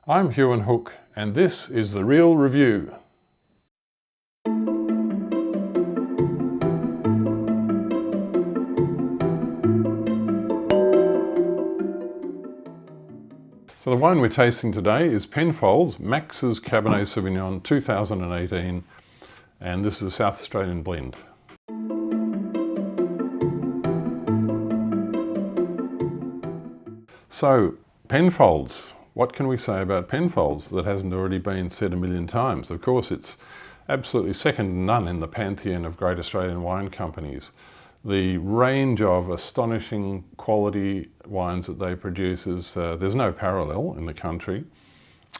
I'm Huon Hooke, and this is The Real Review. So the wine we're tasting today is Penfolds Max's Cabernet Sauvignon 2018, and this is a South Australian blend. So, Penfolds. What can we say about Penfolds that hasn't already been said a million times? Of course, it's absolutely second to none in the pantheon of great Australian wine companies. The range of astonishing quality wines that they produce is, there's no parallel in the country.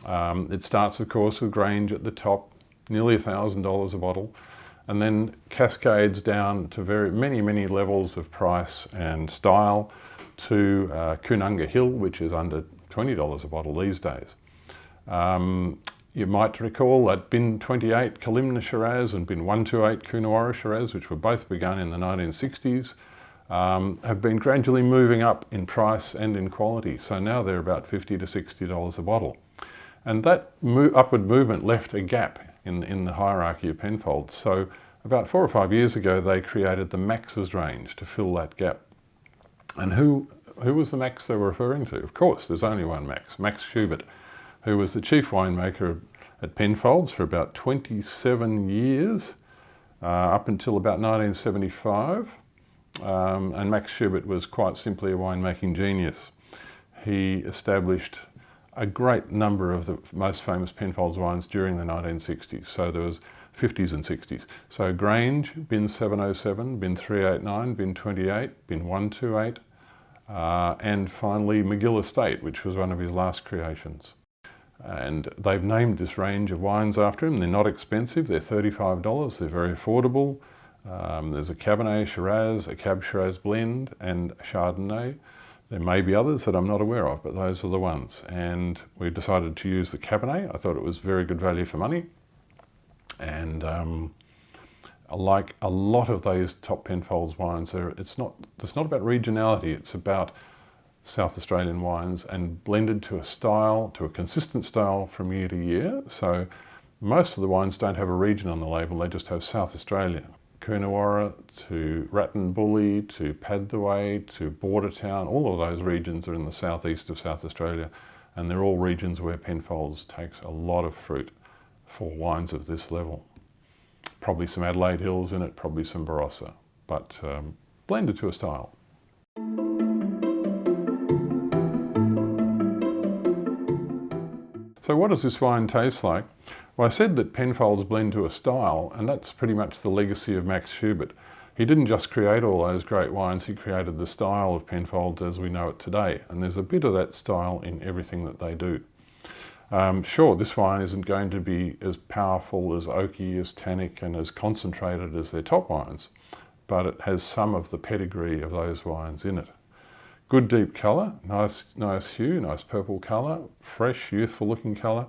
It starts, of course, with Grange at the top, nearly $1,000 a bottle, and then cascades down to many levels of price and style to Coonaunga Hill, which is under $20 a bottle these days. You might recall that Bin 28 Kalimna Shiraz and Bin 128 Coonawarra Shiraz, which were both begun in the 1960s, have been gradually moving up in price and in quality. So now they're about $50 to $60 a bottle. And that upward movement left a gap in the hierarchy of Penfolds. So about 4 or 5 years ago, they created the Max's range to fill that gap. And who was the Max they were referring to? Of course, there's only one Max, Max Schubert, who was the chief winemaker at Penfolds for about 27 years, up until about 1975. And Max Schubert was quite simply a winemaking genius. He established a great number of the most famous Penfolds wines during the 1960s. So there was 50s and 60s. So Grange, Bin 707, Bin 389, Bin 28, Bin 128, and finally McGill Estate, which was one of his last creations. And they've named this range of wines after him. They're not expensive, they're $35, they're very affordable. There's a Cabernet Shiraz, a Cab Shiraz blend, and a Chardonnay. There may be others that I'm not aware of, but those are the ones. And we decided to use the Cabernet. I thought it was very good value for money. And like a lot of those top Penfolds wines, it's not about regionality, it's about South Australian wines and blended to a consistent style from year to year. So most of the wines don't have a region on the label, they just have South Australia. Coonawarra to Rattenbully to Padthaway to Bordertown, all of those regions are in the southeast of South Australia, and they're all regions where Penfolds takes a lot of fruit for wines of this level. Probably some Adelaide Hills in it, probably some Barossa, but blended to a style. So what does this wine taste like? Well, I said that Penfolds blend to a style, and that's pretty much the legacy of Max Schubert. He didn't just create all those great wines, he created the style of Penfolds as we know it today, and there's a bit of that style in everything that they do. Sure, this wine isn't going to be as powerful, as oaky, as tannic, and as concentrated as their top wines, but it has some of the pedigree of those wines in it. Good deep colour, nice hue, nice purple colour, fresh, youthful looking colour.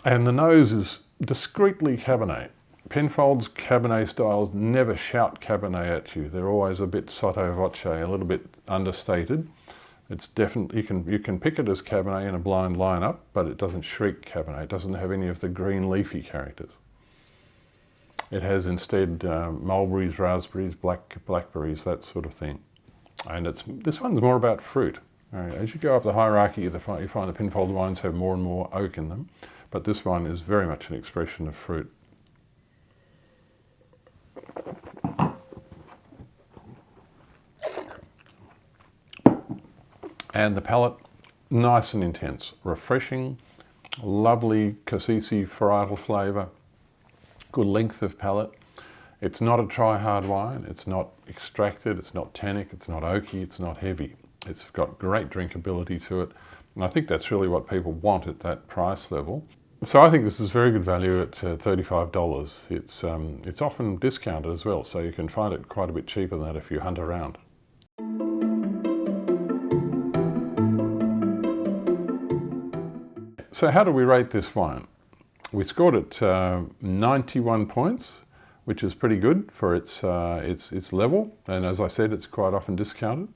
And the nose is discreetly Cabernet. Penfolds Cabernet styles never shout Cabernet at you. They're always a bit sotto voce, a little bit understated. It's definitely, you can pick it as Cabernet in a blind lineup, but it doesn't shriek Cabernet. It doesn't have any of the green leafy characters. It has instead mulberries, raspberries, blackberries, that sort of thing. And this one's more about fruit. As you go up the hierarchy, you find the Penfolds wines have more and more oak in them, but this one is very much an expression of fruit. And the palate, nice and intense, refreshing, lovely cassis varietal flavour, good length of palate. It's not a try-hard wine, it's not extracted, it's not tannic, it's not oaky, it's not heavy. It's got great drinkability to it, and I think that's really what people want at that price level. So I think this is very good value at $35. It's often discounted as well, so you can find it quite a bit cheaper than that if you hunt around. So how do we rate this wine? We scored it 91 points, which is pretty good for its level. And as I said, it's quite often discounted.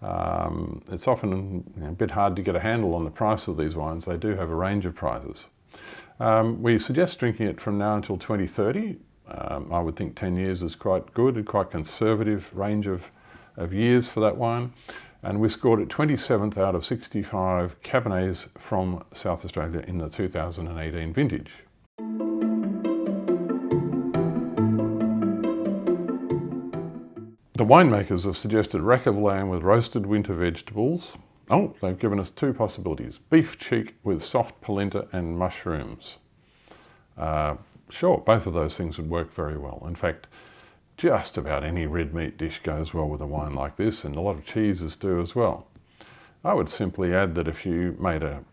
It's often a bit hard to get a handle on the price of these wines. They do have a range of prices. We suggest drinking it from now until 2030. I would think 10 years is quite good, a quite conservative range of years for that wine. And we scored it 27th out of 65 Cabernets from South Australia in the 2018 vintage. The winemakers have suggested rack of lamb with roasted winter vegetables. Oh, they've given us two possibilities. Beef cheek with soft polenta and mushrooms. Sure, both of those things would work very well. In fact, just about any red meat dish goes well with a wine like this, and a lot of cheeses do as well. I would simply add that if you made a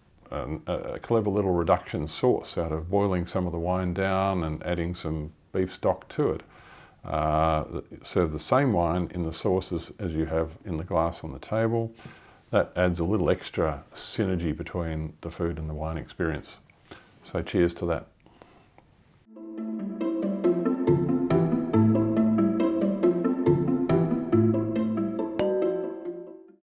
clever little reduction sauce out of boiling some of the wine down and adding some beef stock to it, serve the same wine in the sauces as you have in the glass on the table, that adds a little extra synergy between the food and the wine experience. So cheers to that.